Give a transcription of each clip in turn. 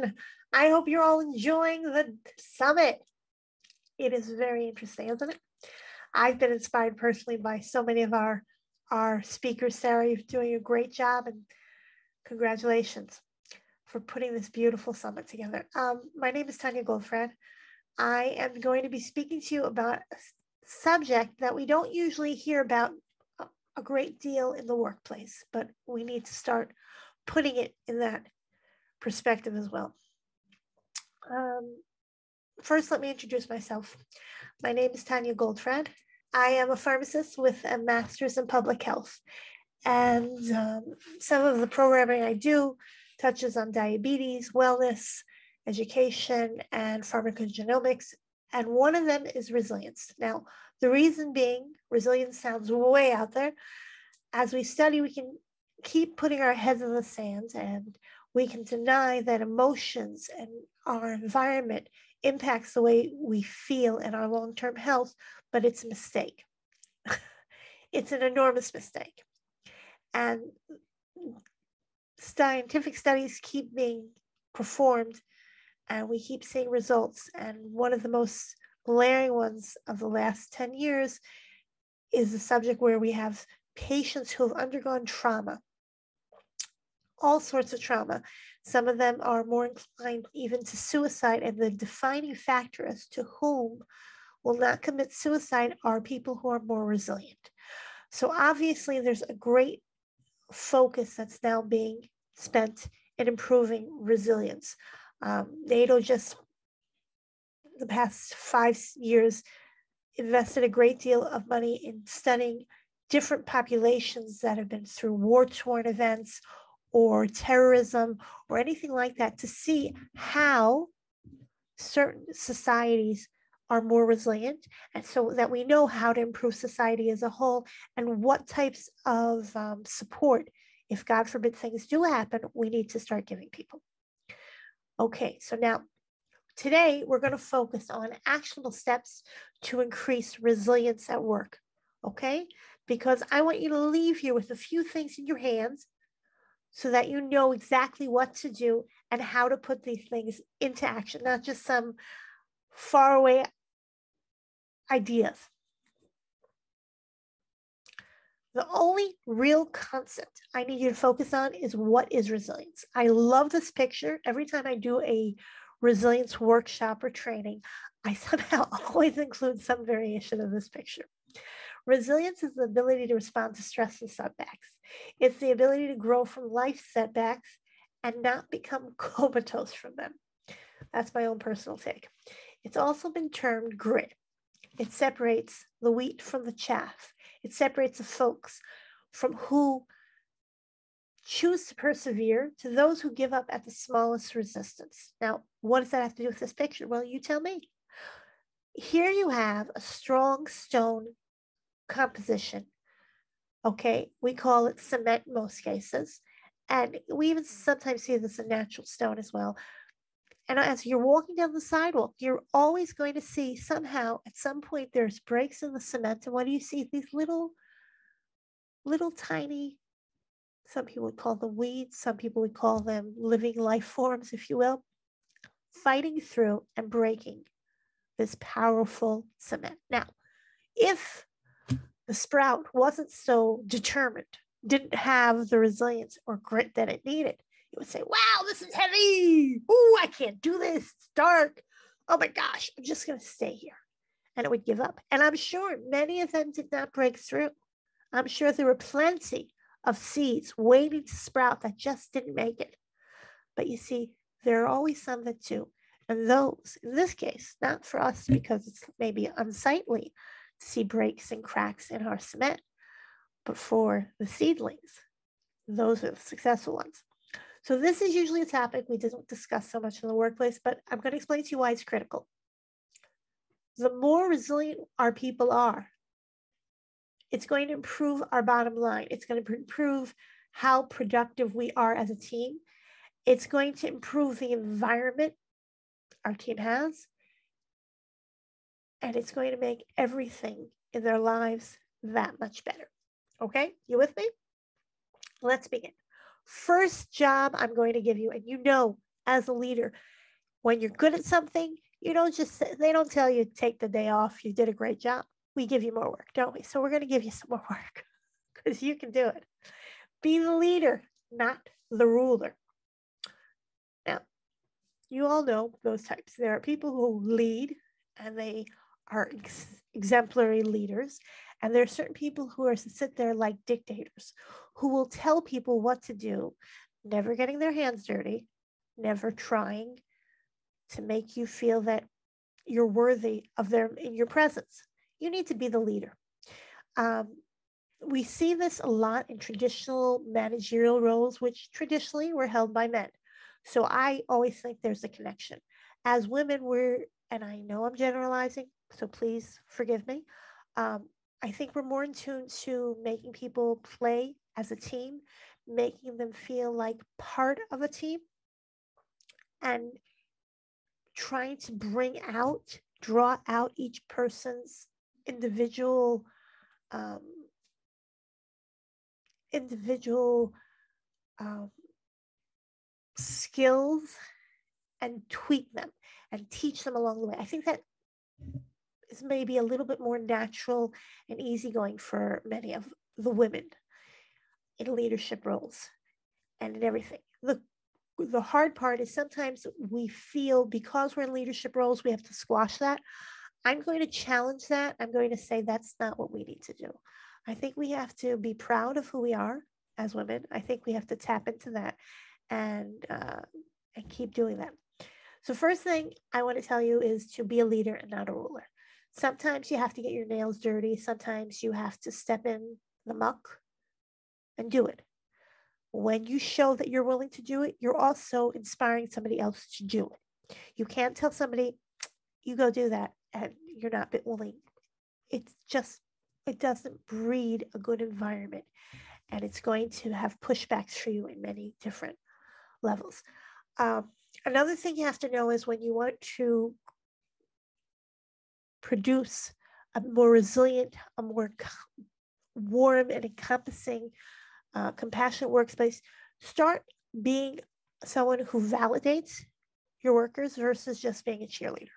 everyone. I hope you're all enjoying the summit. It is very interesting, isn't it? I've been inspired personally by so many of our speakers. Sarah, you're doing a great job, and congratulations for putting this beautiful summit together. My name is Tanya Goldfrad. I am going to be speaking to you about a subject that we don't usually hear about a great deal in the workplace, but we need to start putting it in that perspective as well. First, let me introduce myself. My name is Tanya Goldfrad. I am a pharmacist with a master's in public health, and some of the programming I do touches on diabetes, wellness, education, and pharmacogenomics, and one of them is resilience. Now, the reason being, resilience sounds way out there. As we study, we can keep putting our heads in the sand, and we can deny that emotions and our environment impacts the way we feel and our long-term health, but it's a mistake. It's an enormous mistake. And scientific studies keep being performed, and we keep seeing results. And one of the most glaring ones of the last 10 years is the subject where we have patients who have undergone trauma, all sorts of trauma. Some of them are more inclined even to suicide, and the defining factor as to whom will not commit suicide are people who are more resilient. So obviously there's a great focus that's now being spent in improving resilience. NATO just, the past 5 years, invested a great deal of money in studying different populations that have been through war-torn events or terrorism or anything like that, to see how certain societies are more resilient, and so that we know how to improve society as a whole and what types of support, if God forbid things do happen, we need to start giving people. Okay, so now today we're going to focus on actionable steps to increase resilience at work, okay? Because I want you to leave here with a few things in your hands so that you know exactly what to do and how to put these things into action, not just some faraway ideas. The only real concept I need you to focus on is what is resilience. I love this picture. Every time I do a resilience workshop or training, I somehow always include some variation of this picture. Resilience is the ability to respond to stress and setbacks. It's the ability to grow from life setbacks and not become comatose from them. That's my own personal take. It's also been termed grit. It separates the wheat from the chaff. It separates the folks from who choose to persevere to those who give up at the smallest resistance. Now, what does that have to do with this picture? Well, you tell me. Here you have a strong stone composition. Okay, we call it cement in most cases. And we even sometimes see this in natural stone as well. And as you're walking down the sidewalk, you're always going to see somehow at some point there's breaks in the cement. And what do you see? These little tiny, some people would call them weeds, some people would call them living life forms, if you will, fighting through and breaking this powerful cement. Now, if the sprout wasn't so determined, didn't have the resilience or grit that it needed, it would say, wow, this is heavy. Ooh, I can't do this. It's dark. Oh my gosh, I'm just going to stay here. And it would give up. And I'm sure many of them did not break through. I'm sure there were plenty of seeds waiting to sprout that just didn't make it. But you see, there are always some that do. And those, in this case, not for us because it's maybe unsightly to see breaks and cracks in our cement, but for the seedlings, those are the successful ones. So this is usually a topic we don't discuss so much in the workplace, but I'm going to explain to you why it's critical. The more resilient our people are, it's going to improve our bottom line. It's going to improve how productive we are as a team. It's going to improve the environment our team has. And it's going to make everything in their lives that much better. Okay, you with me? Let's begin. First job I'm going to give you, and you know as a leader, when you're good at something, you don't just, they don't tell you take the day off, you did a great job. We give you more work, don't we? So we're going to give you some more work because you can do it. Be the leader, not the ruler. Now, you all know those types. There are people who lead and they are exemplary leaders. And there are certain people who are sit there like dictators who will tell people what to do, never getting their hands dirty, never trying to make you feel that you're worthy of their in your presence. You need to be the leader. We see this a lot in traditional managerial roles, which traditionally were held by men. So I always think there's a connection. As women, and I know I'm generalizing, so please forgive me. I think we're more in tune to making people play as a team, making them feel like part of a team, and trying to draw out each person's individual skills and tweak them and teach them along the way. I think that is maybe a little bit more natural and easygoing for many of the women in leadership roles and in everything. The hard part is sometimes we feel because we're in leadership roles, we have to squash that. I'm going to challenge that. I'm going to say that's not what we need to do. I think we have to be proud of who we are as women. I think we have to tap into that and keep doing that. So first thing I want to tell you is to be a leader and not a ruler. Sometimes you have to get your nails dirty. Sometimes you have to step in the muck and do it. When you show that you're willing to do it, you're also inspiring somebody else to do it. You can't tell somebody, you go do that, and you're not willing. It doesn't breed a good environment, and it's going to have pushbacks for you in many different levels. Another thing you have to know is when you want to produce a more resilient, a more warm and encompassing, compassionate workspace, start being someone who validates your workers versus just being a cheerleader.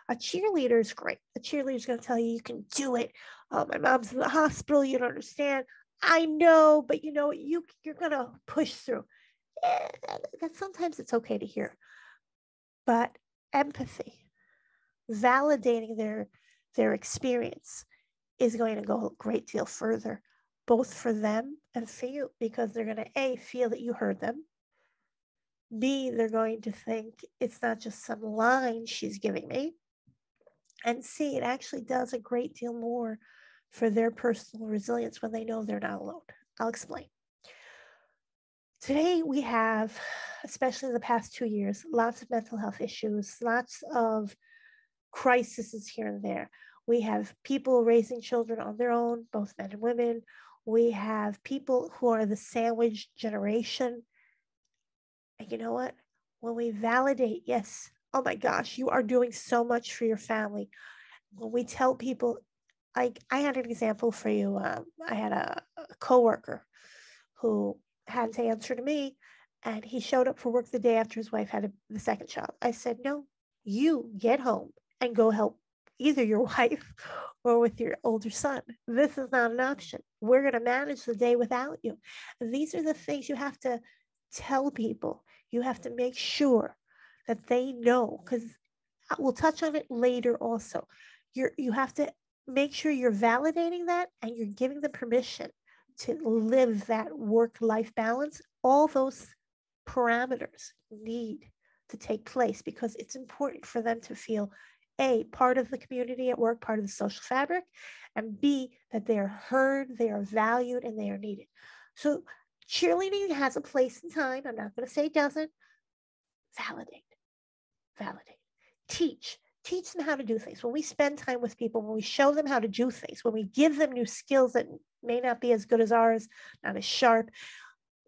A cheerleader is great. A cheerleader is going to tell you, you can do it. My mom's in the hospital. You don't understand. I know, but you know, you're going to push through. That sometimes it's okay to hear. But empathy, validating their experience is going to go a great deal further, both for them and for you, because they're going to A, feel that you heard them. B, they're going to think it's not just some line she's giving me. And C, it actually does a great deal more for their personal resilience when they know they're not alone. I'll explain. Today we have, especially in the past 2 years, lots of mental health issues, lots of crises here and there. We have people raising children on their own, both men and women. We have people who are the sandwich generation. And you know what? When we validate, yes, oh my gosh, you are doing so much for your family. When we tell people, like I had an example for you. I had a coworker who had to answer to me, and he showed up for work the day after his wife had the second child. I said, no, you get home and go help either your wife or with your older son. This is not an option. We're going to manage the day without you. And these are the things you have to tell people. You have to make sure that they know, because we'll touch on it later also. You have to make sure you're validating that and you're giving them permission to live that work-life balance. All those parameters need to take place because it's important for them to feel A, part of the community at work, part of the social fabric, and B, that they are heard, they are valued, and they are needed. So cheerleading has a place and time. I'm not going to say it doesn't. Validate, teach them how to do things. When we spend time with people, when we show them how to do things, when we give them new skills that may not be as good as ours, not as sharp,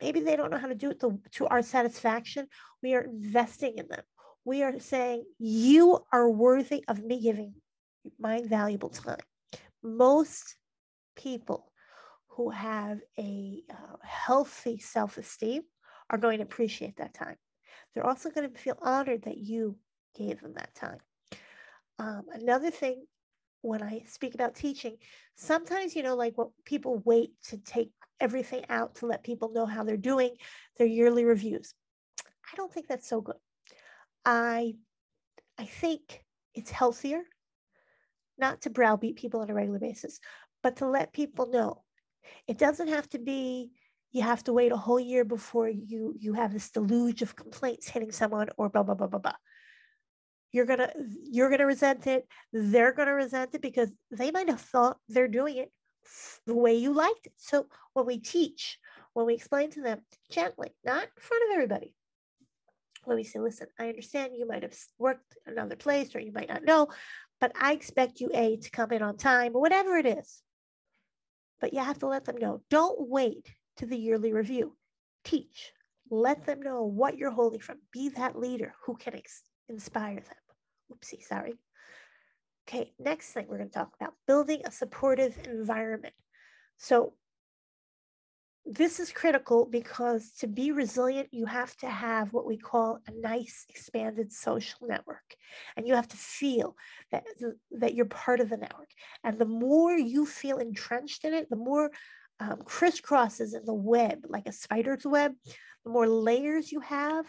maybe they don't know how to do it to our satisfaction, we are investing in them. We are saying, you are worthy of me giving my valuable time. Most people who have a healthy self-esteem are going to appreciate that time. They're also going to feel honored that you gave them that time. Another thing, when I speak about teaching, sometimes, like what people wait to take everything out to let people know how they're doing, their yearly reviews. I don't think that's so good. I think it's healthier not to browbeat people on a regular basis, but to let people know. It doesn't have to be, you have to wait a whole year before you have this deluge of complaints hitting someone or blah, blah, blah, blah, blah. You're gonna resent it. They're gonna resent it because they might have thought they're doing it the way you liked it. So when we teach, when we explain to them gently, not in front of everybody, when we say, listen, I understand you might have worked another place or you might not know, but I expect you to come in on time or whatever it is. But you have to let them know. Don't wait to the yearly review. Teach. Let them know what you're holding from. Be that leader who can inspire them. Oopsie, sorry. Okay, next thing we're going to talk about, building a supportive environment. So this is critical because to be resilient, you have to have what we call a nice expanded social network. And you have to feel that you're part of the network. And the more you feel entrenched in it, the more crisscrosses in the web, like a spider's web, the more layers you have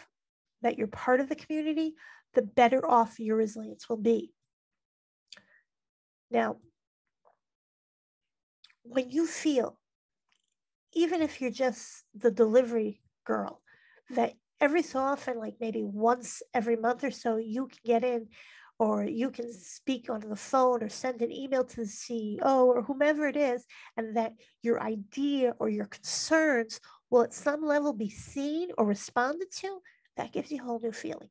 that you're part of the community, the better off your resilience will be. Now, when you feel, even if you're just the delivery girl, that every so often, like maybe once every month or so, you can get in or you can speak on the phone or send an email to the CEO or whomever it is, and that your idea or your concerns will at some level be seen or responded to, that gives you a whole new feeling.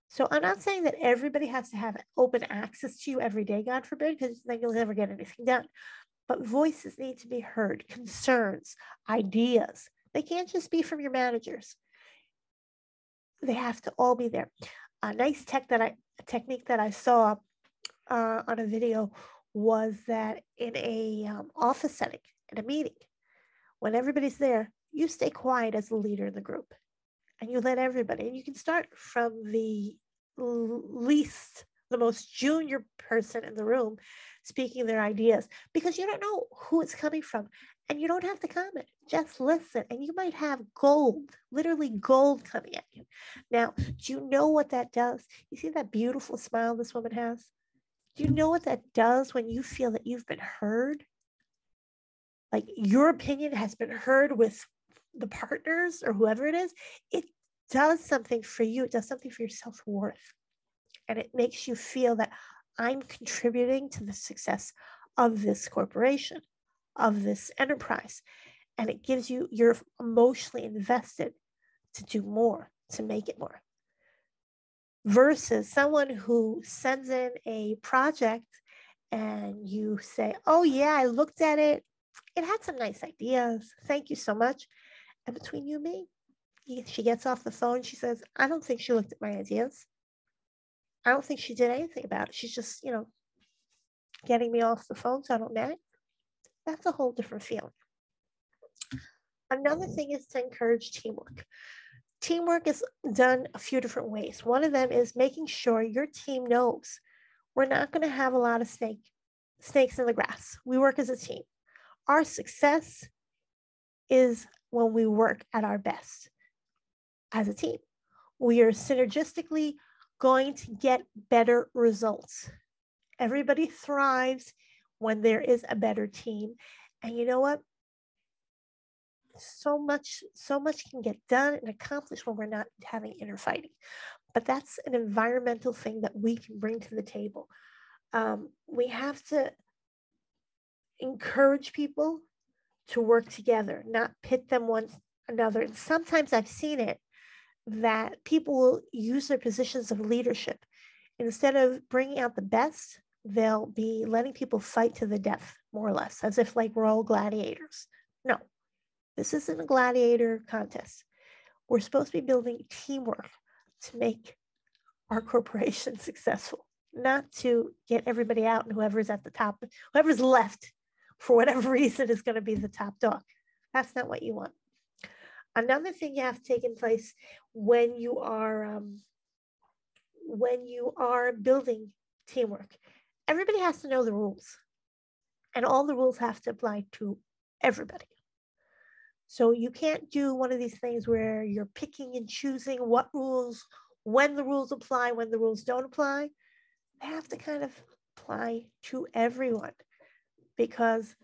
So I'm not saying that everybody has to have open access to you every day, God forbid, because then you'll never get anything done. But voices need to be heard, concerns, ideas. They can't just be from your managers. They have to all be there. A nice technique that I saw on a video was that in a office setting, in a meeting, when everybody's there, you stay quiet as the leader in the group. And you let everybody, and you can start from the most junior person in the room speaking their ideas, because you don't know who it's coming from and you don't have to comment, just listen, and you might have gold, literally gold coming at you. Now, do you know what that does? You see that beautiful smile this woman has? Do you know what that does when you feel that you've been heard? Like your opinion has been heard with the partners or whoever it is. It does something for you. It does something for your self-worth. And it makes you feel that I'm contributing to the success of this corporation, of this enterprise. And it gives you, you're emotionally invested to do more, to make it more. Versus someone who sends in a project and you say, oh yeah, I looked at it. It had some nice ideas. Thank you so much. And between you and me, she gets off the phone. She says, I don't think she looked at my ideas. I don't think she did anything about it. She's just, getting me off the phone so I don't nag. That's a whole different feeling. Another thing is to encourage teamwork. Teamwork is done a few different ways. One of them is making sure your team knows we're not going to have a lot of snakes in the grass. We work as a team. Our success is when we work at our best as a team. We are synergistically going to get better results. Everybody thrives when there is a better team. And you know what? So much can get done and accomplished when we're not having inner fighting. But that's an environmental thing that we can bring to the table. We have to encourage people to work together, not pit them one another. And sometimes I've seen it that people will use their positions of leadership. Instead of bringing out the best, they'll be letting people fight to the death, more or less, as if like we're all gladiators. No, this isn't a gladiator contest. We're supposed to be building teamwork to make our corporation successful, not to get everybody out and whoever's at the top, whoever's left for whatever reason is going to be the top dog. That's not what you want. Another thing you have to take in place when you are building teamwork, everybody has to know the rules, and all the rules have to apply to everybody. So you can't do one of these things where you're picking and choosing what rules, when the rules apply, when the rules don't apply. They have to kind of apply to everyone, because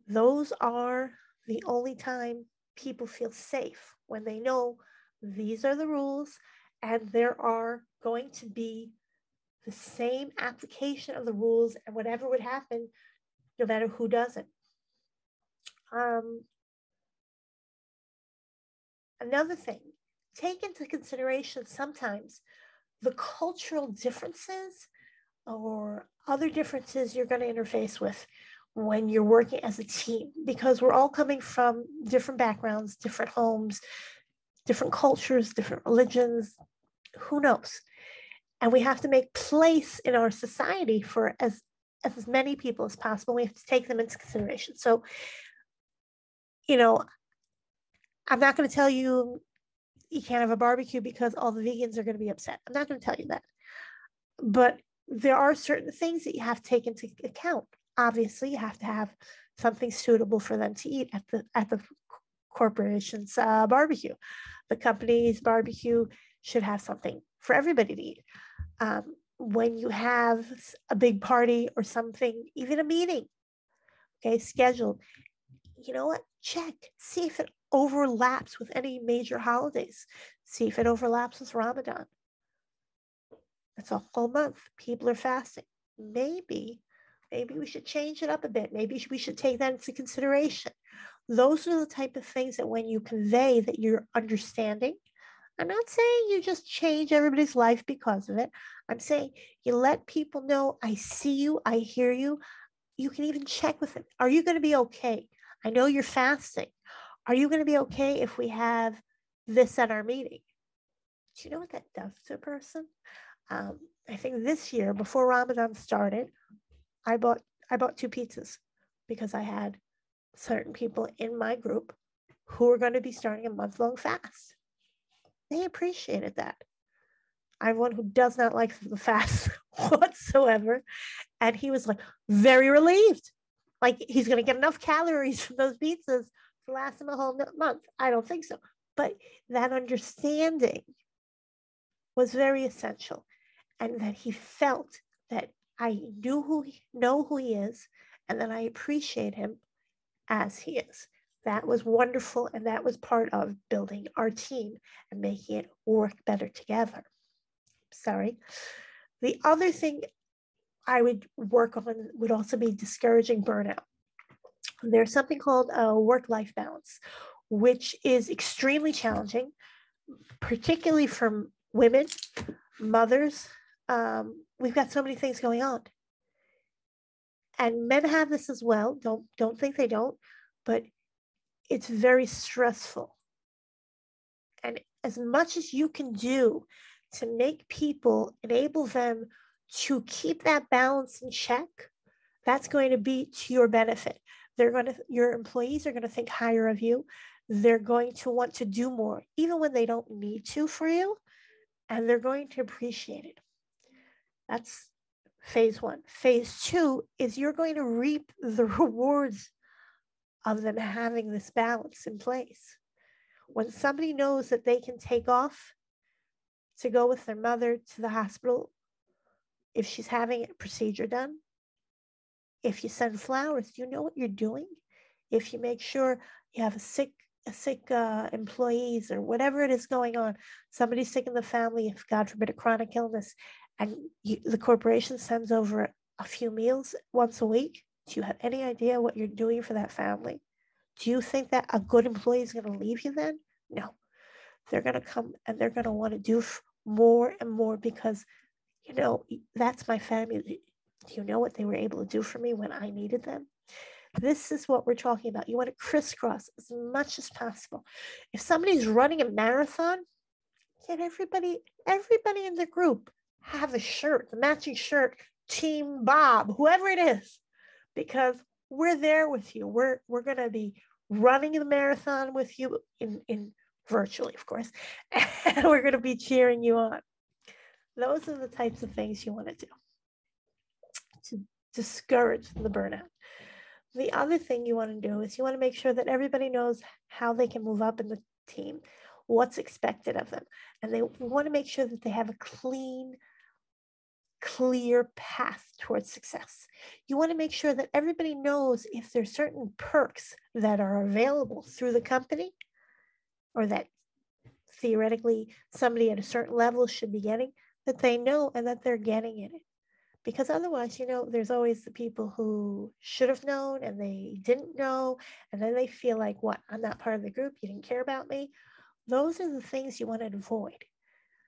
those are the only time people feel safe, when they know these are the rules and there are going to be the same application of the rules, and whatever would happen, no matter who does it. Another thing, take into consideration sometimes the cultural differences or other differences you're going to interface with when you're working as a team, because we're all coming from different backgrounds, different homes, different cultures, different religions, who knows? And we have to make place in our society for as many people as possible. We have to take them into consideration. So, I'm not going to tell you you can't have a barbecue because all the vegans are going to be upset. I'm not going to tell you that. But there are certain things that you have to take into account. Obviously, you have to have something suitable for them to eat at the corporation's barbecue. The company's barbecue should have something for everybody to eat. When you have a big party or something, even a meeting, okay, scheduled, you know what? Check, see if it overlaps with any major holidays. See if it overlaps with Ramadan. It's a whole month. People are fasting. Maybe we should change it up a bit. Maybe we should take that into consideration. Those are the type of things that when you convey that you're understanding, I'm not saying you just change everybody's life because of it. I'm saying you let people know, I see you, I hear you. You can even check with them. Are you going to be okay? I know you're fasting. Are you going to be okay if we have this at our meeting? Do you know what that does to a person? I think this year, before Ramadan started, I bought 2 pizzas because I had certain people in my group who were going to be starting a month-long fast. They appreciated that. I have one who does not like the fast whatsoever, and he was like very relieved. Like he's going to get enough calories from those pizzas to last him a whole month. I don't think so. But that understanding was very essential, and that he felt that I know who he is, and that I appreciate him as he is. That was wonderful, and that was part of building our team and making it work better together. Sorry. The other thing I would work on would also be discouraging burnout. There's something called a work-life balance, which is extremely challenging, particularly for women, mothers. We've got so many things going on. And men have this as well. Don't think they don't, but it's very stressful. And as much as you can do to make people, enable them to keep that balance in check, that's going to be to your benefit. Your employees are going to think higher of you. They're going to want to do more, even when they don't need to for you, and they're going to appreciate it. That's phase 1. Phase 2 is you're going to reap the rewards of them having this balance in place. When somebody knows that they can take off to go with their mother to the hospital if she's having a procedure done, if you send flowers, you know what you're doing. If you make sure you have a sick employees or whatever it is going on, somebody's sick in the family, if God forbid a chronic illness, and the corporation sends over a few meals once a week, do you have any idea what you're doing for that family? Do you think that a good employee is going to leave you then? No. They're going to come and they're going to want to do more and more because, that's my family. Do you know what they were able to do for me when I needed them? This is what we're talking about. You want to crisscross as much as possible. If somebody's running a marathon, get everybody in the group have a shirt, the matching shirt, Team Bob, whoever it is, because we're there with you. We're going to be running the marathon with you in virtually, of course, and we're going to be cheering you on. Those are the types of things you want to do to discourage the burnout. The other thing you want to do is you want to make sure that everybody knows how they can move up in the team, what's expected of them. And they want to make sure that they have a clean, clear path towards success. You want to make sure that everybody knows if there's certain perks that are available through the company or that theoretically somebody at a certain level should be getting, that they know and that they're getting it. Because otherwise, there's always the people who should have known and they didn't know. And then they feel like, what? I'm not part of the group. You didn't care about me. Those are the things you want to avoid.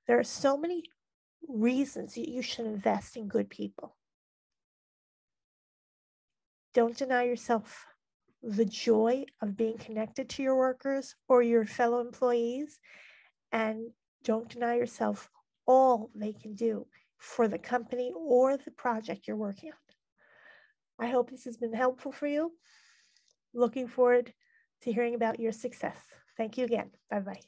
There are so many reasons you should invest in good people. Don't deny yourself the joy of being connected to your workers or your fellow employees. And don't deny yourself all they can do for the company or the project you're working on. I hope this has been helpful for you. Looking forward to hearing about your success. Thank you again. Bye-bye.